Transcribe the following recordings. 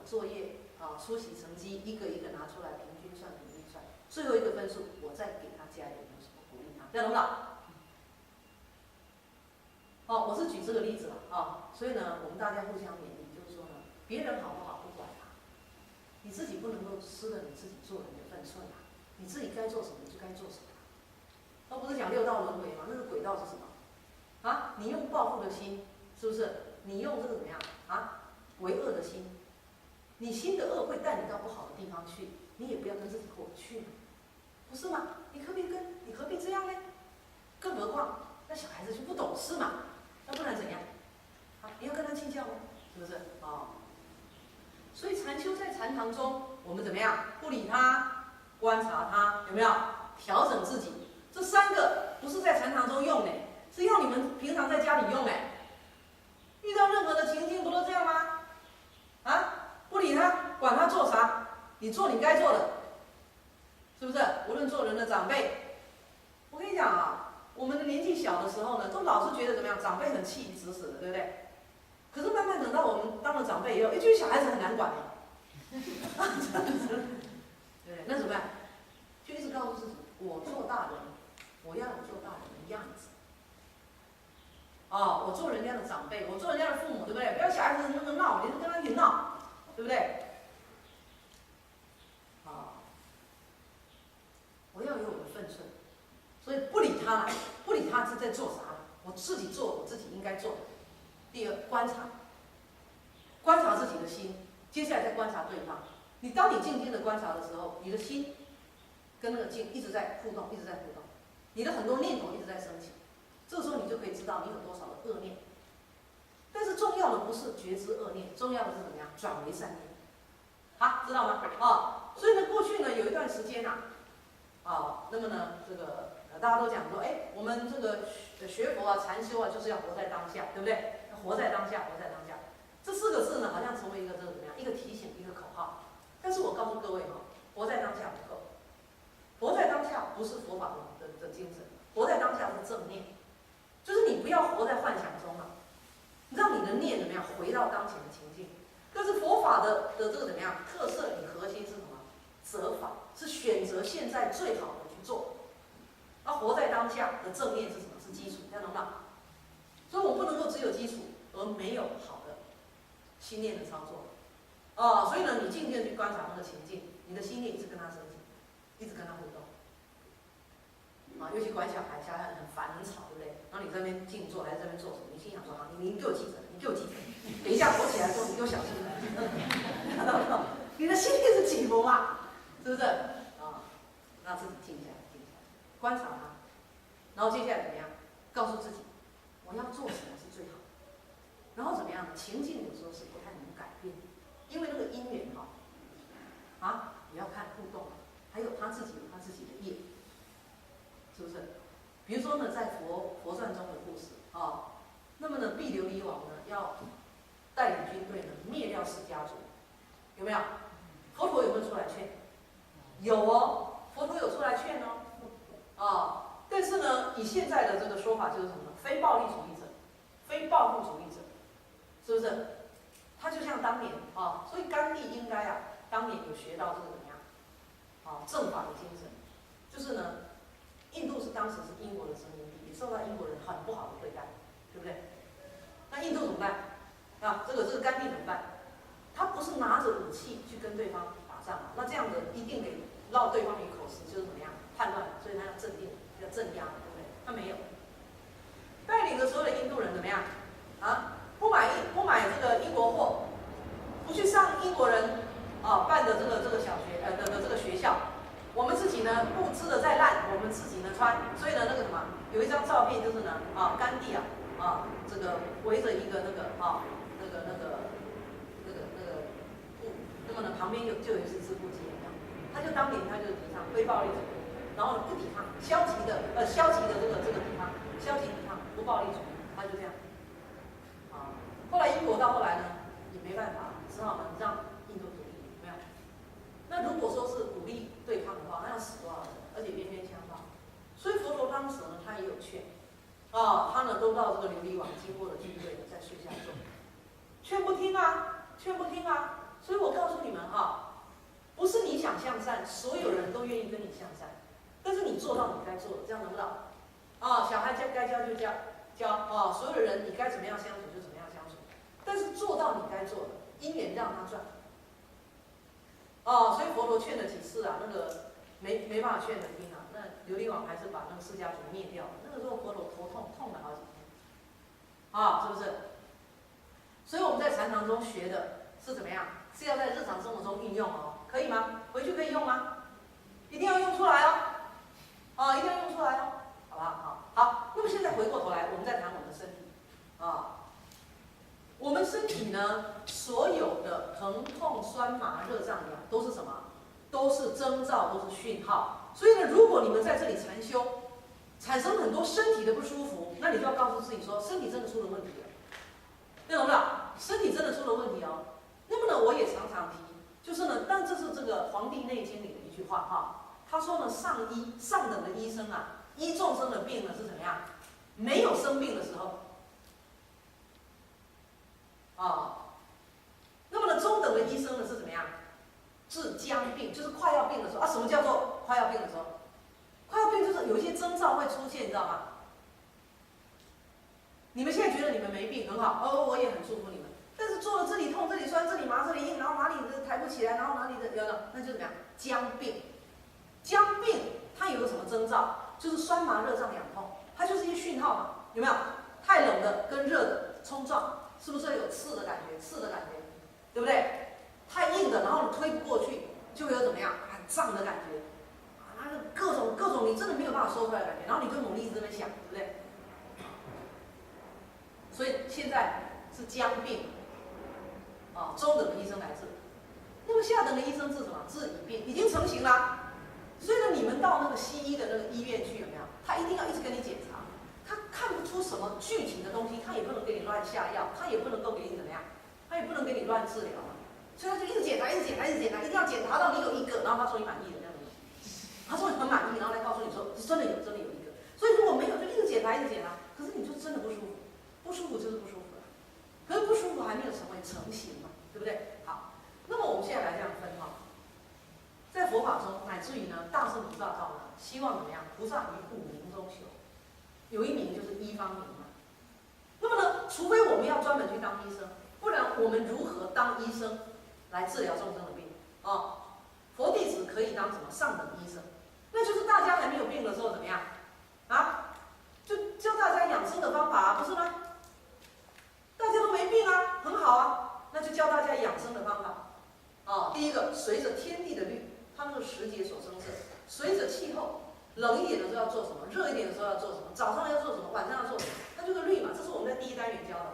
作业出席成绩一个一个拿出来平均算，最后一个分数我再给他加油，有什么鼓励他，这样懂不懂？我是举这个例子了所以呢，我们大家互相勉励，就是说呢，别人好不好不管他，你自己不能够失了你自己做人的分寸你自己该做什么就该做什么。那不是讲六道轮回吗？那个轨道是什么？你用报复的心，是不是？你用这个怎么样为恶的心，你心的恶会带你到不好的地方去，你也不要跟自己过不去嘛，不是吗？你何必这样呢？更何况那小孩子就不懂事嘛，那不然怎样？你要跟他计较吗？是不是？所以禅修在禅堂中，我们怎么样？不理他，观察他，有没有调整自己？这3个不是在禅堂中用是要你们平常在家里用遇到任何的情境不都这样吗？不理他，管他做啥，你做你该做的，是不是？无论做人的长辈，我跟你讲我们的年纪小的时候呢，都老是觉得怎么样，长辈很气你指使的，对不对？可是慢慢等到我们当了长辈以后，觉得小孩子很难管对不对？那怎么办？就一直告诉自己，我做大人，我要有做大人的样子。我做人家的长辈，我做人家的父母，对不对？不要小孩子那么闹，你就跟他一起闹，对不对？我要有我的分寸，所以不理他是在做啥？我自己做我自己应该做的。第二，观察自己的心，接下来再观察对方。当你静静的观察的时候，你的心跟那个静一直在互动，你的很多念头一直在升起。这个时候你就可以知道你有多少的恶念。但是重要的不是觉知恶念，重要的是怎么样转为善念。知道吗？所以呢，过去呢有一段时间那么呢，这个大家都讲说，我们这个学佛禅修就是要活在当下，对不对？活在当下，这4个字呢，好像成为一个这个怎么样，一个提醒，一个口号。但是我告诉各位活在当下不够，活在当下不是佛法的精神，活在当下是正念，就是你不要活在幻想中让你的念怎么样回到当前的情境。但是佛法的这个怎么样特色与核心是什么？择法，是选择现在最好的去做。活在当下的正念是什么？是基础，这样懂吗？所以我不能够只有基础而没有好的心念的操作。所以呢，你静静去观察那个情境，你的心念一直跟他升起，一直跟他互动。尤其管小孩很烦很吵，对不对？然后你在那边静坐还是在那边做什么？你心想说你给我记着，等一下躲起来的时候你给我小心你的心念是起伏是不是？让自己静下来，观察他，然后接下来怎么样？告诉自己，我要做什么是最好的。然后怎么样？情境有时候是不太能改变，因为那个因缘也要看互动，还有他自己有他自己的业，是不是？比如说呢，在佛传中的故事那么呢，毗琉璃王呢要带领军队呢灭掉释迦族，有没有？佛陀有没有出来劝？有佛陀有出来劝但是呢，以现在的这个说法就是什么呢？非暴力主义者，非报复主义者，是不是？他就像当年所以甘地应该当年有学到这个怎么样正法的精神，就是呢，印度当时是英国的殖民地，也受到英国人很不好的对待，对不对？那印度怎么办？这个甘地怎么办？他不是拿着武器去跟对方打仗那这样子一定得绕对方一口实，就是怎么样叛乱，所以他要镇定，要镇压，对不对？他没有，带领着所有的印度人怎么样不买这个英国货，不去上英国人办的这个小学的这个学校，我们自己呢布置的再烂，我们自己呢穿。所以呢，那个什么，有一张照片就是呢甘地这个围着一个那个布，那么呢旁边就有一支布机，他就当年他就提倡非暴力主义，然后不抵抗消极的这个抵抗，消极抵抗不暴力主义，他就这样后来英国到后来呢也没办法，只好呢让印度独立，有没有？那如果说是武力对抗的话，那要死多少人？而且边边相撞。所以佛陀当时呢，他也有劝他呢都到这个琉璃王经过的军队在树下坐，劝不听所以我告诉你们哈，不是你想向善，所有人都愿意跟你向善，但是你做到你该做的，这样能不能？啊，小孩该教就教啊，所有的人你该怎么样相处就怎么样相处，但是做到你该做的，因缘让他赚。哦，所以佛陀劝了几次啊，那个没办法劝人听啊，那琉璃王还是把那个释迦族灭掉了。那个时候佛陀头痛了好几天，啊，是不是？所以我们在禅堂中学的是怎么样？是要在日常生活中运用哦，可以吗？回去可以用吗？一定要用出来哦，啊，一定要用出来哦，好不好？好，那么现在回过头来，我们再谈我们的身体，啊。我们身体呢，所有的疼痛、酸麻、热胀痒都是什么？都是征兆，都是讯号。所以呢，如果你们在这里禅修，产生很多身体的不舒服，那你就要告诉自己说，身体真的出了问题了，对懂不懂？身体真的出了问题哦。那么呢，我也常常提，就是呢，但这是这个《黄帝内经》里的一句话哈，他说呢，上等的医生啊，医众生的病呢是怎么样？没有生病的时候。那么呢，中等的医生呢是怎么样？治将病，就是快要病的时候啊。什么叫做快要病的时候？快要病就是有一些征兆会出现，你知道吗？你们现在觉得你们没病很好，我也很祝福你们。但是做了这里痛、这里酸、这里麻、这里硬，然后哪里抬不起来，然后哪里那就怎么样？将病。将病它有个什么征兆？就是酸麻热胀痒痛，它就是一些讯号嘛，有没有？太冷的跟热的冲撞。是不是有刺的感觉？对不对？太硬的，然后你推不过去，就会有怎么样？很胀的感觉，啊，那各种你真的没有办法说出来的感觉，然后你就努力一直在那边想，对不对？所以现在是将病，啊，中等的医生来治。那么下等的医生治什么？治已病，已经成型了。所以呢，你们到那个西医的那个医院去，有没有？他一定要一直跟你检查。他看不出什么具体的东西，他也不能给你乱下药，他也不能够给你怎么样，他也不能给你乱治疗嘛。所以他就一直检查，一定要检查到你有一个，然后他说你满意的这样子。他说你很满意，然后来告诉你说真的有一个。所以如果没有，就一直检查，可是你就真的不舒服，不舒服就是不舒服了。可是不舒服还没有成为成型嘛，对不对？好，那么我们现在来这样分哈，在佛法中，乃至于呢大乘菩萨道呢，希望怎么样？菩萨于五明中求。有一名就是医方名嘛，那么呢，除非我们要专门去当医生，不然我们如何当医生来治疗众生的病啊？佛弟子可以当什么上等医生？那就是大家还没有病的时候怎么样啊？就教大家养生的方法啊，不是吗？大家都没病啊，很好啊，那就教大家养生的方法啊。第一个，随着天地的律，它那个时节所生色，随着气候。冷一点的时候要做什么？热一点的时候要做什么？早上要做什么？晚上要做什么？它这个律嘛，这是我们在第一单元教的。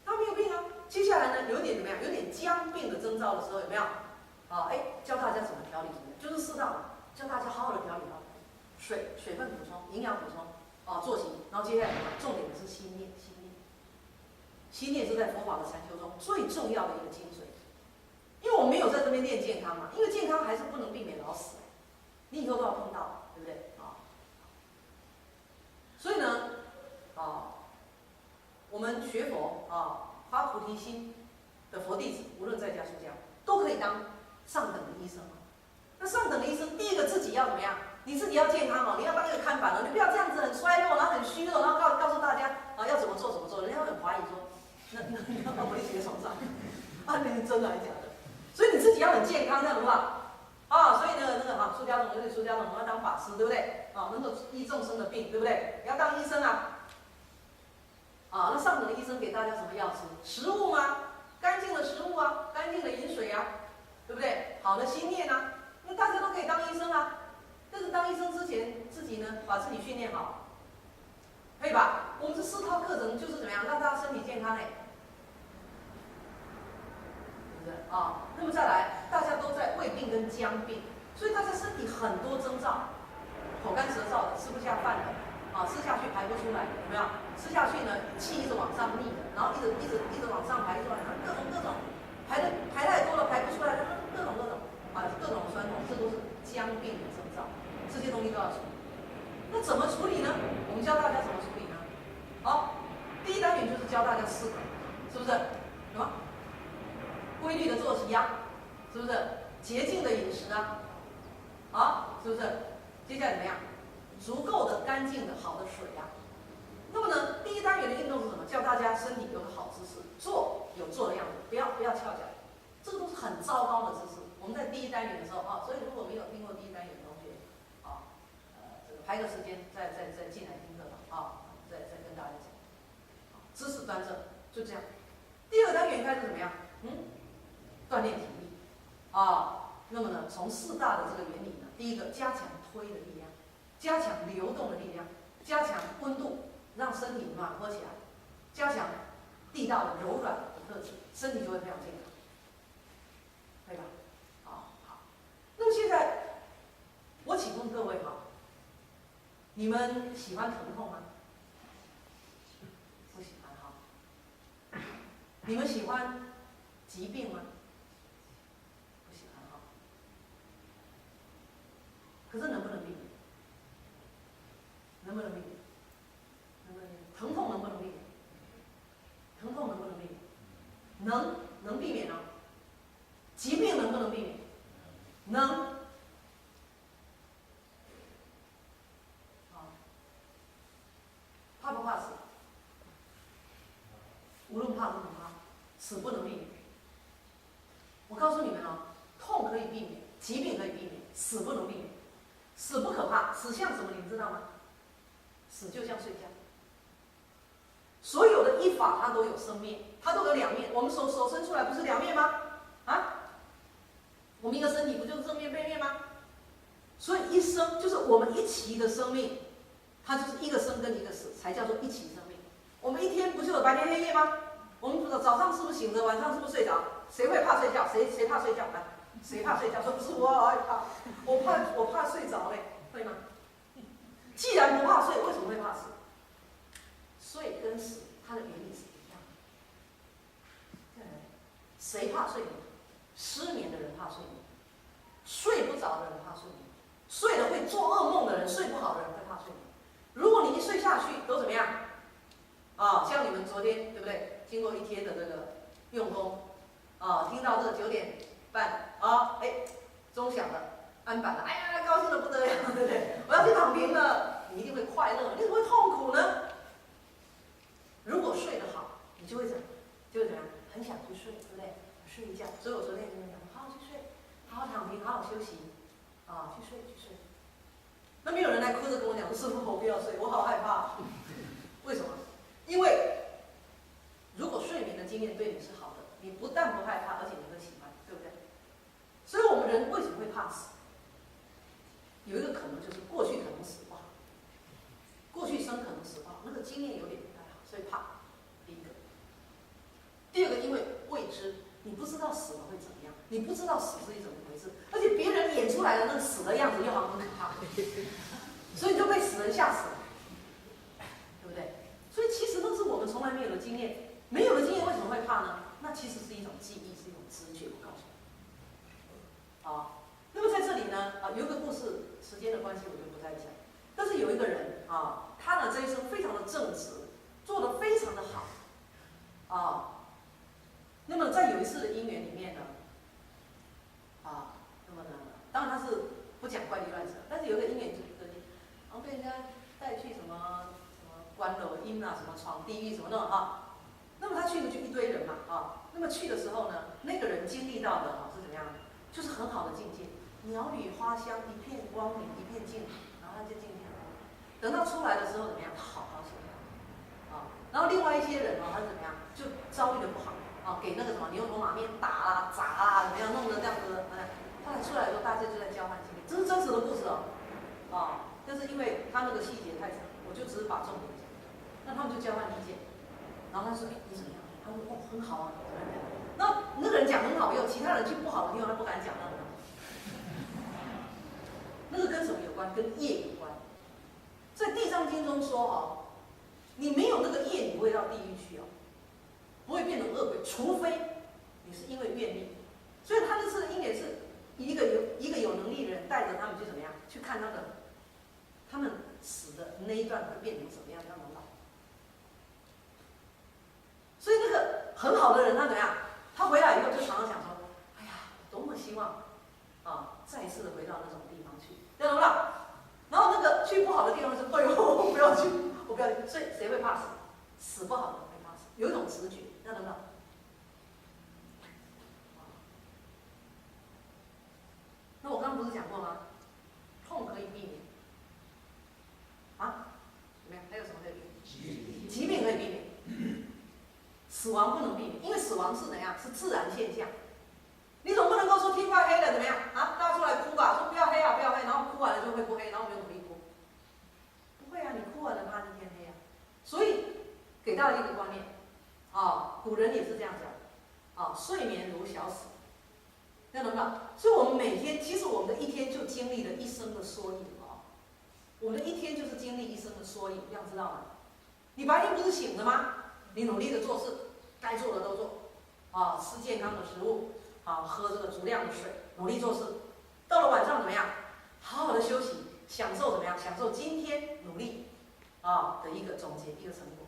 他没有病啊。接下来呢，有点怎么样？有点将病的征兆的时候，有没有？教大家怎么调理，就是适当的教大家好好的调理啊，水分补充，营养补充，作息。然后接下来重点的是心念，心念是在佛法的禅修中最重要的一个精髓。因为我们没有在这边练健康嘛，因为健康还是不能避免老死，你以后都要碰到，对不对？所以呢，我们学佛发菩提心的佛弟子，无论在家出家，都可以当上等的医生嘛。那上等的医生，第一个自己要怎么样？你自己要健康哦，你要当一个看板哦，你不要这样子很衰弱，然后很虚弱，然后告诉大家要怎么做，人家会很怀疑说，那我理解崇尚那是真的还是假的？所以你自己要很健康，这样的话，所以呢，出家众我们要当法师，对不对？能够医众生的病，对不对？你要当医生啊。那上等的医生给大家什么药吃？食物吗？干净的食物啊，干净的饮水啊，对不对？好的心念啊，那大家都可以当医生啊。但是当医生之前，自己呢把自己训练好，可以吧？我们这4套课程就是怎么样让大家身体健康那么再来，大家都在胃病跟将病，所以大家身体很多征兆，口干舌燥的，吃不下饭的，吃下去排不出来，有没有？吃下去呢，气一直往上逆的，然后一直往上排出来，各种排太多了排不出来，各种酸痛，这都是将病的征兆，这些东西都要处理。那怎么处理呢？我们教大家怎么处理呢？第一单元就是4个，是不是？有吗？规律的作息啊，是不是？洁净的饮食啊，是不是？接下来怎么样？足够的、干净的、好的水啊。那么呢，第一单元的运动是什么？叫大家身体有个好姿势，坐有坐的样子，不要翘脚，这个都是很糟糕的姿势。我们在第一单元的时候所以如果没有听过第一单元的同学这个排个时间再进来听课吧再跟大家讲。姿势端正，就这样。第二单元开始怎么样？锻炼体力那么呢，从4大的这个原理呢，第一个加强推的力量，加强流动的力量，加强温度，让身体暖和起来，加强地道的柔软的特质，身体就会非常健康，可以吧？好。那么现在我请问各位你们喜欢疼痛吗？不喜欢你们喜欢疾病吗？不喜欢可是能不能避免？能不能避免？疼痛能不能避免？疼痛能不能避免？能避免疾病能不能避免？能。怕不怕死？无论怕不怕，死不能避免。我告诉你们痛可以避免，疾病可以避免，死不能避免。死不可怕，死像什么？你们知道吗？死就像睡觉。所有的依法它都有生面，它都有两面。我们手伸出来不是两面吗？我们一个身体不就是正面背面吗？所以一生就是我们一期的生命，它就是一个生跟一个死，才叫做一期生命。我们一天不就有白天黑夜吗？我们早上是不是醒着，晚上是不是睡着？谁会怕睡觉？谁怕睡觉？谁怕睡觉？说不是我害怕，我怕睡着嘞，会吗？既然不怕睡，为什么会怕死？睡跟死它的原理是一样的。谁怕睡眠？失眠的人怕睡眠，睡不着的人怕睡眠，睡了会做噩梦的人，睡不好的人会怕睡眠。如果你一睡下去都怎么样？像你们昨天对不对？经过一天的这个用功听到这9点半钟响了，安板了，哎呀，高兴的不得了，对不对？我要去躺平了，你一定会快乐，你怎么会痛苦呢？如果睡得好，你就会怎样？很想去睡，对不对？睡一觉。所以我昨天跟你讲，好好去睡，好好躺平，好好休息，去睡。那没有人来哭着跟我讲说，师父我不要睡，我好害怕。为什么？因为如果睡眠的经验对你是好的，你不但不害怕，而且你会喜欢，对不对？所以我们人为什么会怕死？有一个可能就是过去可能死不好，过去生可能死不好，那个经验有点不太好，所以怕。第一个。第二个，因为未知，你不知道死了会怎么样，你不知道死是一怎么回事，而且别人演出来的那个死的样子又好像很可怕，所以就被死人吓死了，对不对？所以其实那是我们从来没有的经验，没有的经验为什么会怕呢？那其实是一种记忆，是一种直觉。我告诉你，那么在这里呢，有一个故事，时间的关系我就不再讲。但是有一个人他呢这一生非常的正直，做得非常的好那么在有一次的因缘里面呢，那么呢，当然他是不讲怪力乱神，但是有一个因缘就是然后被人家带去什么关楼阴什么闯地狱什么的那么他去就一堆人嘛那么去的时候呢，那个人经历到的是怎么样？就是很好的境界，鸟语花香，一片光明，一片净土，然后他就进去了。等到出来的时候怎么样？他好高兴然后另外一些人他是怎么样？就遭遇的不好给那个什么牛头马面打砸怎么样，弄得这样子后来出来的时候，大家就在交换经验，这是真实的故事但是因为他那个细节太长，我就只是把重点讲。那他们就交换意见，然后他说：“你怎么样？”他说：“很好怎么样？”那个人讲很好以后，其他人去不好的地方，他不敢讲那个。那个跟什么有关？跟业有关。在《地藏经》中说你没有那个业，你不会到地狱去不会变成恶鬼，除非你是因为愿力。所以他那次的因缘是一个有能力的人带着他们去怎么样？去看他们死的那一段会变成什么样的老。很好的人，他怎么样？他回来以后就常常想说，哎呀，多么希望再一次的回到那种地方去，懂不懂？然后那个去不好的地方是，哎呦，我不要去，我不要去。所以谁会怕死？死不好的会怕死，有一种直觉，懂不懂？那我刚刚不是讲过吗？痛可以避免，怎么样？还有什么可以避免？疾病可以避免，死亡不能避免，因为死亡是怎样？是自然现象。你总不能够说天快黑了怎么样大家出来哭吧，说不要黑啊，不要黑，然后哭完了就会不黑，然后我们就努力哭。不会啊，你哭完了怕一天黑啊。所以给大家一个观念古人也是这样讲睡眠如小死。听懂不懂？所以我们每天，其实我们的一天就经历了一生的缩影我们的一天就是经历一生的缩影，这样知道吗？你白天不是醒的吗？你努力的做事，该做的都做吃健康的食物喝这个足量的水，努力做事。到了晚上怎么样？好好的休息，享受怎么样？享受今天努力的一个总结，一个成果。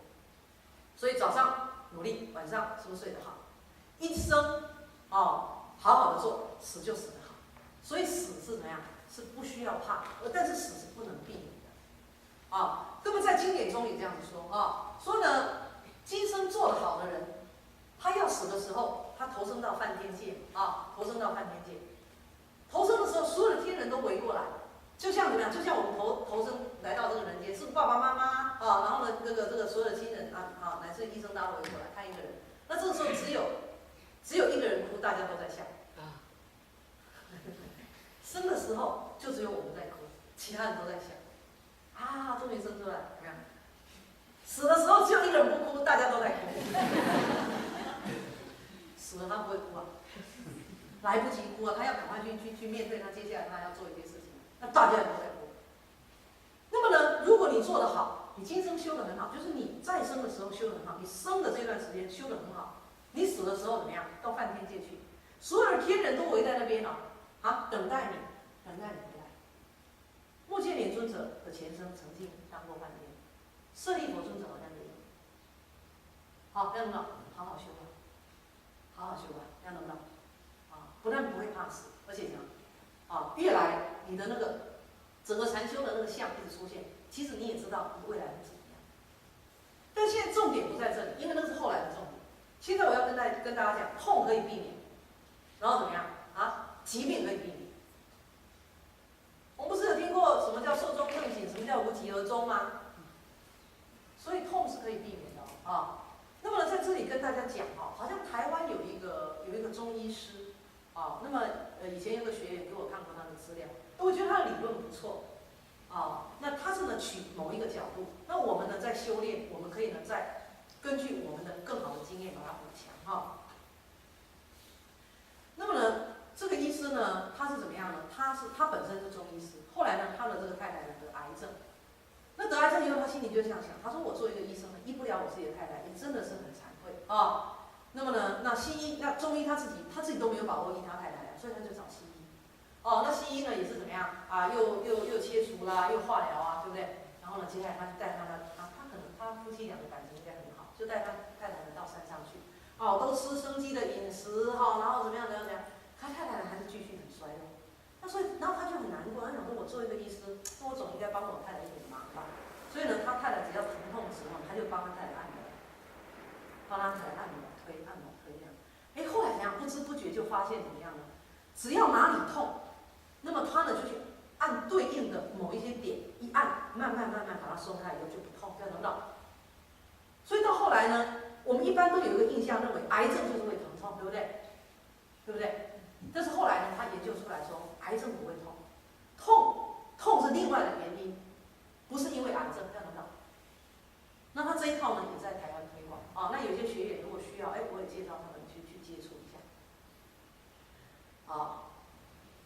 所以早上努力，晚上是不是睡得好？一生好好的做，死就死得好。所以死是怎么样？是不需要怕，但是死是不能避免的那么在经典中也这样子说呢，今生做得好的人，他要死的时候，他投生到梵天界投生到梵天界。投生的时候，所有的天人都围过来，就像怎么样？就像我们投生来到这个人间，是爸爸妈妈然后呢，这个所有的亲人乃至医生大都围过来看一个人。那这个时候只有一个人哭，大家都在笑生的时候就只有我们在哭，其他人都在笑终于生出来，怎么样？死的时候只有一个人不哭，大家都在哭。死了他不会哭来不及哭他要赶快去面对他接下来他要做一些事情，那大家也都在哭。那么呢，如果你做得好，你今生修得很好，就是你在生的时候修得很好，你生的这段时间修得很好，你死的时候怎么样？到梵天界去，所有的天人都围在那边等待你回来。目犍连尊者的前生曾经当过梵天，舍利弗尊者好像也有。这样子好好修好好修吧，这样能不能？不但不会怕死，而且越来你的那个整个禅修的那个相一直出现，其实你也知道你未来会怎么样。但现在重点不在这里，因为那是后来的重点。现在我要跟大家讲，痛可以避免，然后怎么样疾病可以避免。我们不是有听过什么叫寿终正寝，什么叫无疾而终吗？所以痛是可以避免的那么在这里跟大家讲好像台湾有一个中医师那么以前有个学员给我看过他的资料，我觉得他的理论不错那他是呢取某一个角度，那我们呢在修炼，我们可以呢再根据我们的更好的经验把它补强那么呢，这个医师呢，他是怎么样呢？他本身是中医师，后来呢，他的这个太太呢得癌症。那得癌症以后，他心里就这样想，他说：“我作为一个医生呢，医不了我自己的太太，也真的是很惭愧那么呢，那西医、那中医他自己都没有把握医他太太所以他就找西医。那西医呢也是怎么样又切除啦，又化疗对不对？然后呢，接下来他就带他可能他夫妻俩的感情应该很好，就带他太太呢到山上去。都吃生机的饮食然后怎么样，他太太还是继续很衰弱。那所以，然后他就很难过，他想说，我作为一个医师，我总应该帮我太太一点忙吧。所以呢，他太太只要疼痛的时候，他就帮他太太按摩，推这样。后来怎样？不知不觉就发现怎么样呢？只要哪里痛，那么他呢就去按对应的某一些点一按，慢慢把它松开以后就不痛，这样能到。所以到后来呢，我们一般都有一个印象，认为癌症就是会疼痛，对不对？对不对？但是后来呢，他研究出来说，癌症不会痛，痛是另外的原因，不是因为癌症，这样能到。那他这一套呢，也在台湾推广那有些学员如果需要，我也介绍他们去接触一下。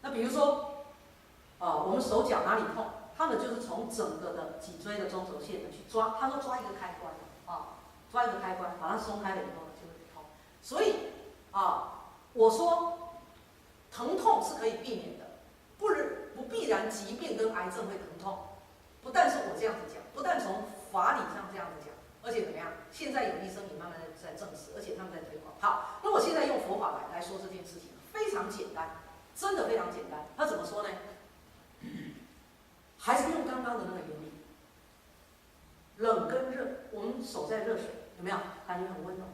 那比如说，我们手脚哪里痛，他们就是从整个的脊椎的中轴线呢去抓，他说抓一个开关抓一个开关，把它松开了以后呢就会不痛。所以我说疼痛是可以避免的，不必然疾病跟癌症会疼痛。不但是我这样子讲，不但从法理上这样子讲，而且怎么样？现在有医生也慢慢在证实，而且他们在推广。好，那我现在用佛法来说这件事情，非常简单，真的非常简单。他怎么说呢？还是用刚刚的那个原理，冷跟热，我们手在热水，有没有感觉很温暖？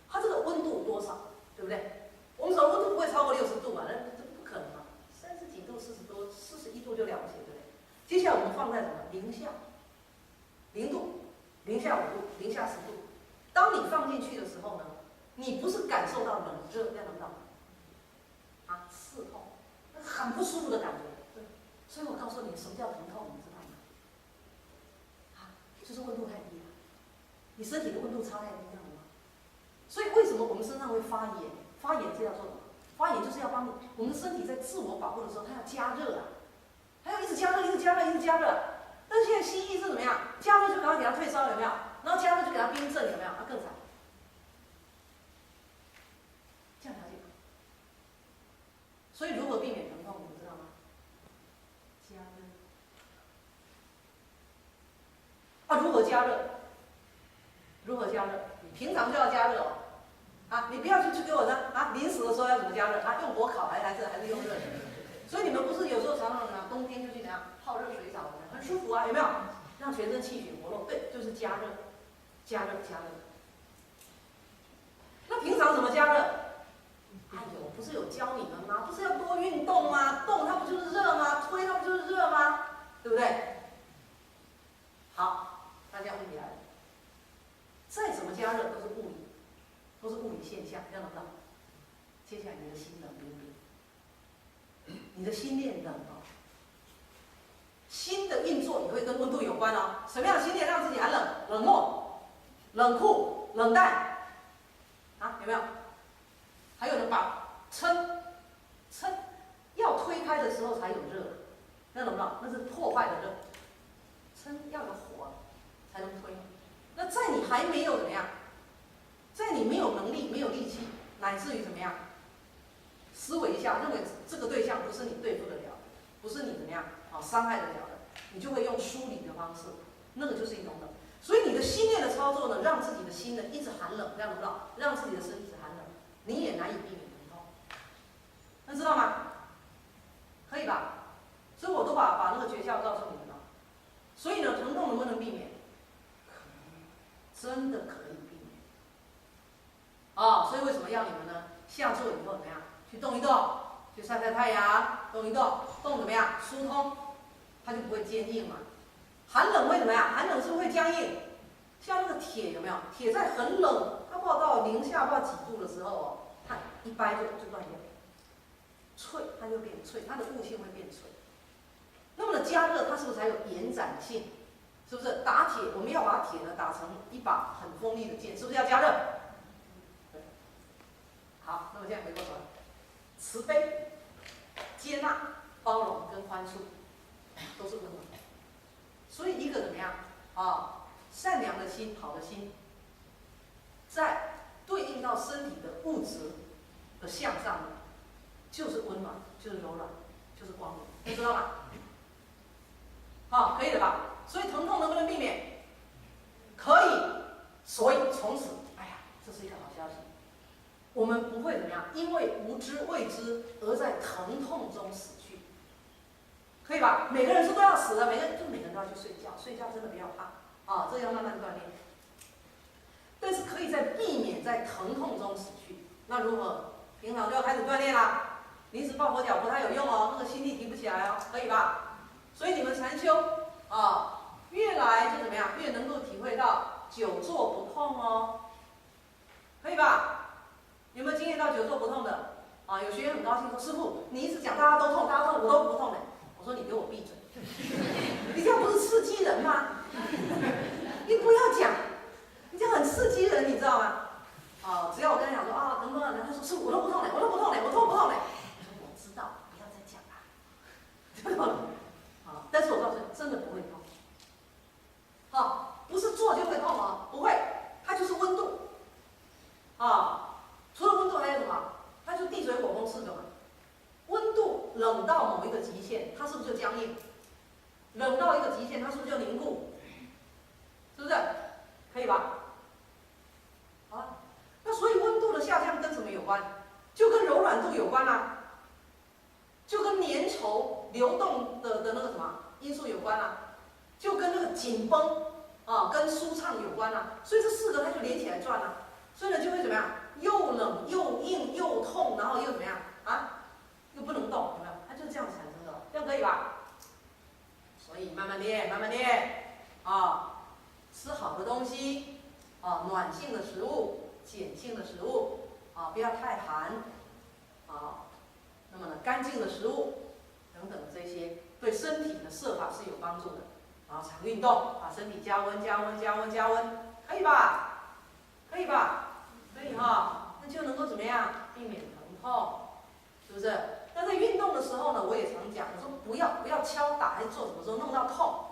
它这个温度多少，对不对？我们手的温度不会超过60度嘛？那这不可能嘛，30几度、40多、41度就了不起，对不对？接下来我们放在什么？零下，0度、零下5度、零下10度。当你放进去的时候呢，你不是感受到冷热，要冷到啊刺痛，很不舒服的感觉。对，所以我告诉你，什么叫疼痛，你知道吗？啊，就是温度太低了，你身体的温度差太低，知道吗？所以为什么我们身上会发炎？发炎是要做什么？发炎就是要帮你，我们的身体在自我保护的时候，它要加热啊，它要一直加热，一直加热，一直加热。但是现在西医是怎么样？加热就赶快给它退烧，有没有？然后加热就给它冰镇，有没有？更惨。这样了解吗？所以如何避免疼痛，你们知道吗？加热。啊，如何加热？如何加热？你平常就要加热哦。啊，你不要去给我呢啊！临时的时候要怎么加热啊？用火烤还是用热水？所以你们不是有时候常常呢，冬天就去怎样泡热水澡，很舒服啊，有没有？让全身气血活络，对，就是加热，加热，加热。那平常怎么加热？哎呦，不是有教你们吗？不是要多运动吗？动它不就是热吗？推它不就是热吗？对不对？好，大家问题来了，再怎么加热都是物理。都是物理现象，要冷到。接下来你的心冷冰冰，你的心念冷哦。心的运作也会跟温度有关哦。什么样的心念让自己寒冷？冷漠、冷酷、冷淡，啊，有没有？还有人把撑要推开的时候才有热，那懂不懂？那是破坏的热。撑要有火才能推。那在你还没有怎么样？在你没有能力、没有力气，乃至于怎么样，思维一下，认为这个对象不是你对付得了的，不是你怎么样伤害得了的，你就会用疏离的方式，那个就是一种冷。所以你的心念的操作呢，让自己的心呢一直寒冷，这样知道？让自己的身体一直寒冷，你也难以避免疼痛。那知道吗？可以吧？所以我都把那个诀窍告诉你们了。所以呢，疼痛能不能避免？真的可以。所以为什么要你们呢？下座以后怎么样？去动一动，去晒晒太阳，动一动，动怎么样？疏通，它就不会坚硬嘛。寒冷会怎么样？寒冷是不是会僵硬？像那个铁有没有？铁在很冷，它不知道到零下不知道几度的时候哦，它一掰就断掉。脆，它就变脆，它的物性会变脆。那么呢，加热它是不是才有延展性？是不是？打铁，我们要把铁呢打成一把很锋利的剑，是不是要加热？好，那么现在回过头来，慈悲、接纳、包容跟宽恕，都是温暖。所以一个怎么样善良的心、好的心，在对应到身体的物质的向上，就是温暖，就是柔软，就是光明，你知道吗？可以的吧？所以疼痛能不能避免？可以。所以从此，这是一个好消息。我们不会怎么样，因为无知未知而在疼痛中死去，可以吧？每个人说都要死的，每个人都要去睡觉，睡觉真的不要怕这要慢慢锻炼。但是可以在避免在疼痛中死去，那如何？平常就要开始锻炼啦。临时抱佛脚不太有用哦，那个心力提不起来哦，可以吧？所以你们禅修越来就怎么样，越能够体会到久坐不痛哦，可以吧？有没有经验到久坐不痛的？有学员很高兴说：“师父，你一直讲大家都痛，大家痛，我都不痛的。”我说：“你给我闭嘴！你这样不是刺激人吗？你不要讲，你这样很刺激人，你知道吗？只要我跟他讲说能不能，他说师父我都不痛嘞，我都不痛嘞，我痛不痛嘞？我说我知道，不要再讲了，对吧？但是我告诉你，真的不会痛。不是坐就会痛哦，不会，它就是温度。除了温度还有什么？它就地水火风4个嘛。温度冷到某一个极限，它是不是就僵硬？冷到一个极限，它是不是就凝固？是不是？关，就跟柔软度有关啊，就跟粘稠流动的那个什么因素有关啊，就跟那个紧绷啊跟舒畅有关啊，所以这4个它就连起来转啊，所以呢就会怎么样？又冷又硬又痛，然后又怎么样啊？又不能动，有没有？它就这样产生的，这样可以吧？所以慢慢练，慢慢练啊，吃好的东西啊，暖性的食物、碱性的食物啊，不要太寒啊。那么呢，干净的食物等等这些，对身体的摄法是有帮助的。然后常运动，把身体加温、加温、加温、加温，可以吧？可以吧？可以哈，那就能够怎么样？避免疼痛，是不是？那在运动的时候呢，我也常讲，我说不要敲打，还是做什么时候弄到痛，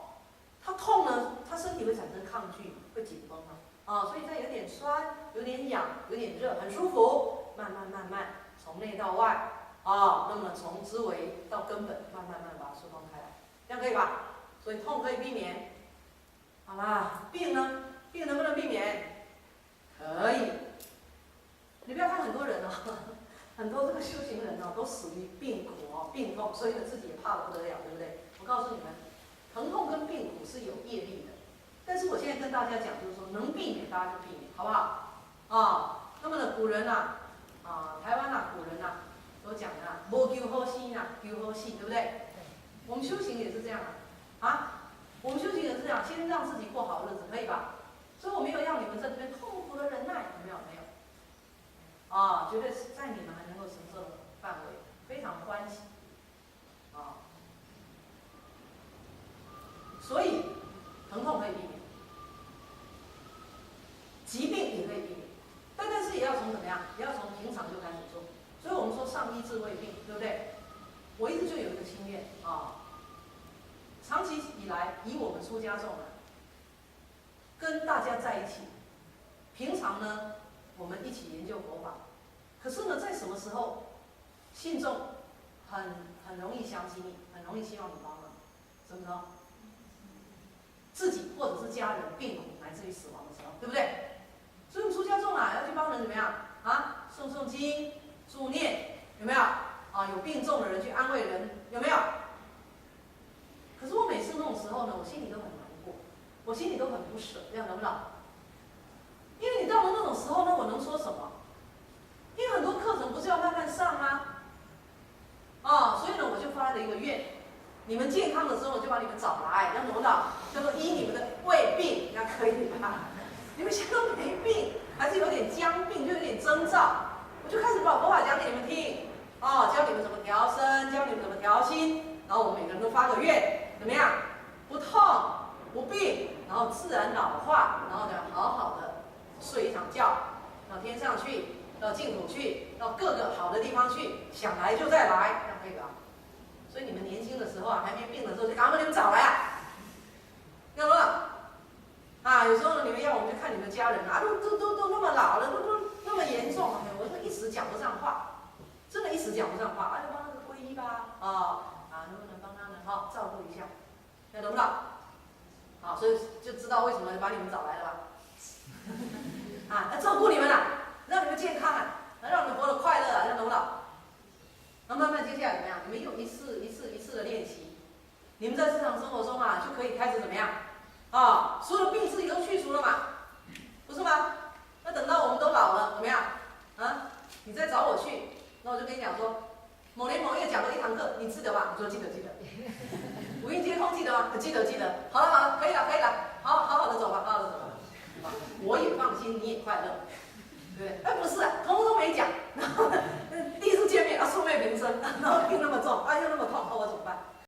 它痛呢，它身体会产生抗拒，会紧绷啊，所以它有点酸，有点痒，有点热，很舒服，慢慢从内到外啊，那么从枝微到根本，慢慢把它疏通开来，这样可以吧？所以痛可以避免，好吧？病呢？病能不能避免？可以。你不要看很多人很多这个修行人都死于病苦病痛，所以呢自己也怕得不得了，对不对？我告诉你们，疼痛跟病苦是有业力的，但是我现在跟大家讲，就是说能避免大家就避免，好不好？啊，那么呢，古人台湾古人都讲的无求好生求好死，对不对？我们修行也是这样我们修行也是这样，先让自己过好日子，可以吧？所以我没有要你们在这边痛苦的忍耐，有没有？没有。绝对是在你们还能够承受的范围，非常欢喜所以疼痛可以避免，疾病也可以避免，但是也要从怎么样？也要从平常就开始做。所以我们说上医治未病，对不对？我一直就有一个心愿长期以来以我们出家众跟大家在一起，平常呢我们一起研究佛法。可是呢，在什么时候，信众很容易想起你，很容易希望你帮忙，什么时候？自己或者是家人病苦乃至于死亡的时候，对不对？所以我们出家众要去帮人怎么样诵经、助念，有没有？有病重的人去安慰人，有没有？可是我每次那种时候呢，我心里都很难过，我心里都很不舍，这样能不能？因为你到了那种时候呢，我能说什么？因为很多课程不是要慢慢上吗？所以呢，我就发了一个愿，你们健康的时候，我就把你们找来，让懂不懂？叫做依你们的胃病，那可以吧？你们现在都没病，还是有点僵病，就有点征兆，我就开始把佛法讲给你们听，教你们怎么调身，教你们怎么调心，然后我们每个人都发个愿，怎么样？不痛不病，然后自然老化，然后呢，好好的睡一场觉，到天上去。到净土去，到各个好的地方去，想来就再来，这样可以吧？所以你们年轻的时候还没病的时候，就赶快把你们找来要不有时候呢，你们要我们去看你们家人都那么老了，都那么严重，我说一时讲不上话，真的一时讲不上话，就帮他们皈依吧，能不能帮他们照顾一下，懂不懂？所以就知道为什么把你们找来了吧？要照顾你们让你们健康让你们活得快乐这样懂不懂？那慢慢接下来怎么样？你们有一次的练习，你们在日常生活中就可以开始怎么样？所有的病自己都去除了嘛，不是吗？那等到我们都老了怎么样？你再找我去，那我就跟你讲说，某年某月讲了一堂课，你记得吧？我说记得。五蕴皆空记得吗？记得。好了，